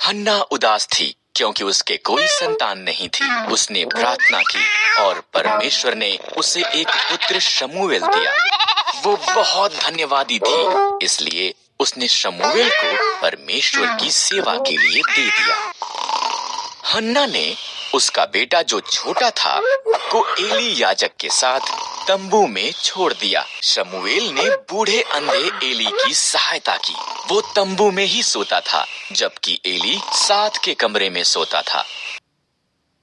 हन्ना उदास थी क्योंकि उसके कोई संतान नहीं थी। उसने प्रार्थना की और परमेश्वर ने उसे एक पुत्र शमूएल दिया। वो बहुत धन्यवादी थी, इसलिए उसने शमूएल को परमेश्वर की सेवा के लिए दे दिया। हन्ना ने उसका बेटा जो छोटा था को एली याजक के साथ तंबू में छोड़ दिया। शमूएल ने बूढ़े अंधे एली की सहायता की। वो तंबू में ही सोता था, जबकि एली साथ के कमरे में सोता था।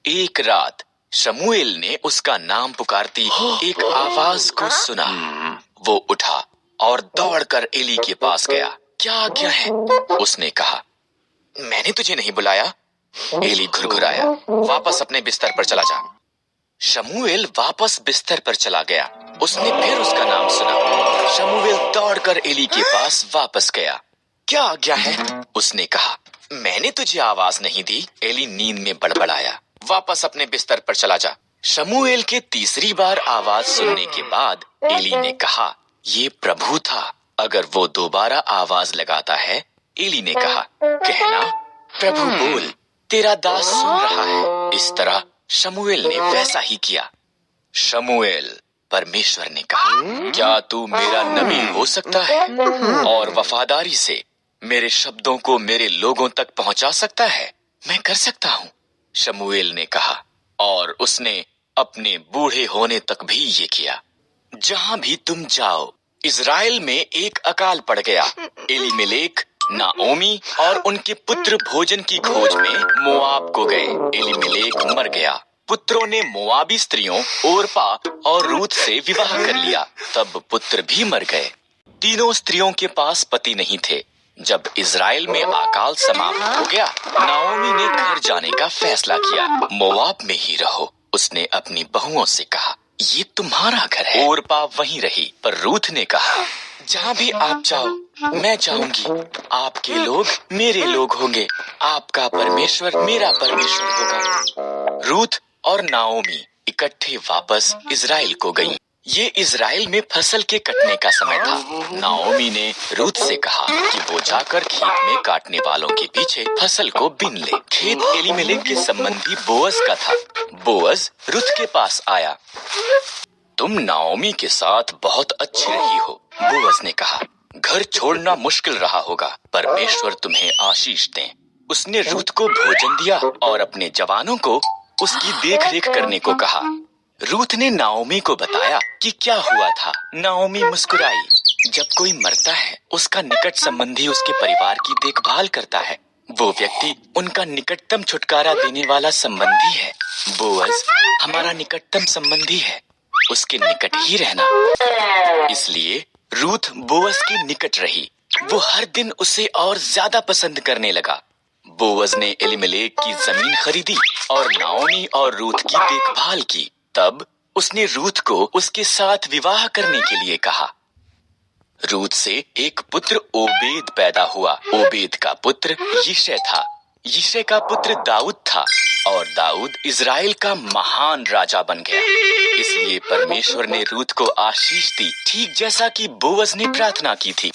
एक रात शमूएल ने उसका नाम पुकारती एक आवाज को सुना। वो उठा और दौड़कर एली के पास गया। क्या आज्ञा है? उसने कहा। मैंने तुझे नहीं बुलाया। एली घुरघुराया। वापस अपने बिस्तर पर चला जा। शमूएल वापस बिस्तर पर चला गया। उसने फिर उसका नाम सुना। शमूएल दौड़कर एली के पास वापस गया। क्या आज्ञा है? उसने कहा। मैंने तुझे आवाज नहीं दी। एली नींद में बड़बड़ाया। वापस अपने बिस्तर पर चला जा। शमूएल के तीसरी बार आवाज सुनने के बाद एली ने कहा, ये प्रभु था, अगर वो दोबारा आवाज लगाता है। एली ने कहा, कहना, प्रभु बोल, तेरा दास सुन रहा है। इस तरह शमूएल ने वैसा ही किया। शमूएल, परमेश्वर ने कहा, क्या तू मेरा नबी हो सकता है और वफादारी से मेरे शब्दों को मेरे लोगों तक पहुंचा सकता है? मैं कर सकता हूँ, शमूएल ने कहा, और उसने अपने बूढ़े होने तक भी ये किया। जहां भी तुम जाओ, इज़राइल में एक अकाल पड़ गया। एलीमेलेक, नाओमी और उनके पुत्र भोजन की खोज में मोआब को गए। एलीमेलेक मर गया। पुत्रों ने मोआबी स्त्रियों ओरपा और रूत से विवाह कर लिया। तब पुत्र भी मर गए। तीनों स्त्रियों के पास पति नहीं थे। जब इज़राइल में अकाल समाप्त हो गया, नाओमी ने घर जाने का फैसला किया। मोआब में ही रहो, उसने अपनी बहुओं से कहा। ये तुम्हारा घर है। ओरपा वहीं रही, पर रूथ ने कहा, जहाँ भी आप जाओ मैं जाऊंगी। आपके लोग मेरे लोग होंगे, आपका परमेश्वर मेरा परमेश्वर होगा। रूथ और नाओमी इकट्ठे वापस इज़राइल को गईं। ये इज़राइल में फसल के कटने का समय था। नाओमी ने रूथ से कहा कि वो जाकर खेत में काटने वालों के पीछे फसल को बीन ले। खेत एलीमेलेक के संबंधी बोअज का था। बोअज रूथ के पास आया। तुम नाओमी के साथ बहुत अच्छी रही हो, बोअज ने कहा। घर छोड़ना मुश्किल रहा होगा, परमेश्वर तुम्हें आशीष दें। उसने रूथ को भोजन दिया और अपने जवानों को उसकी देखरेख करने को कहा। रूथ ने नाओमी को बताया कि क्या हुआ था। नाओमी मुस्कुराई। जब कोई मरता है, उसका निकट संबंधी उसके परिवार की देखभाल करता है। वो व्यक्ति उनका निकटतम छुटकारा देने वाला संबंधी है। बोअज हमारा निकटतम संबंधी है, उसके निकट ही रहना। इसलिए रूथ बोअज के निकट रही। वो हर दिन उसे और ज्यादा पसंद करने लगा। बोअज ने एलीमेलेक की जमीन खरीदी और नाओमी और रूथ की देखभाल की। तब उसने रूथ को उसके साथ विवाह करने के लिए कहा। रूथ से एक पुत्र ओबेद पैदा हुआ। ओबेद का पुत्र यिशै था। यिशै का पुत्र दाऊद था और दाऊद इज़राइल का महान राजा बन गया। इसलिए परमेश्वर ने रूथ को आशीष दी, ठीक जैसा कि बोअज ने प्रार्थना की थी।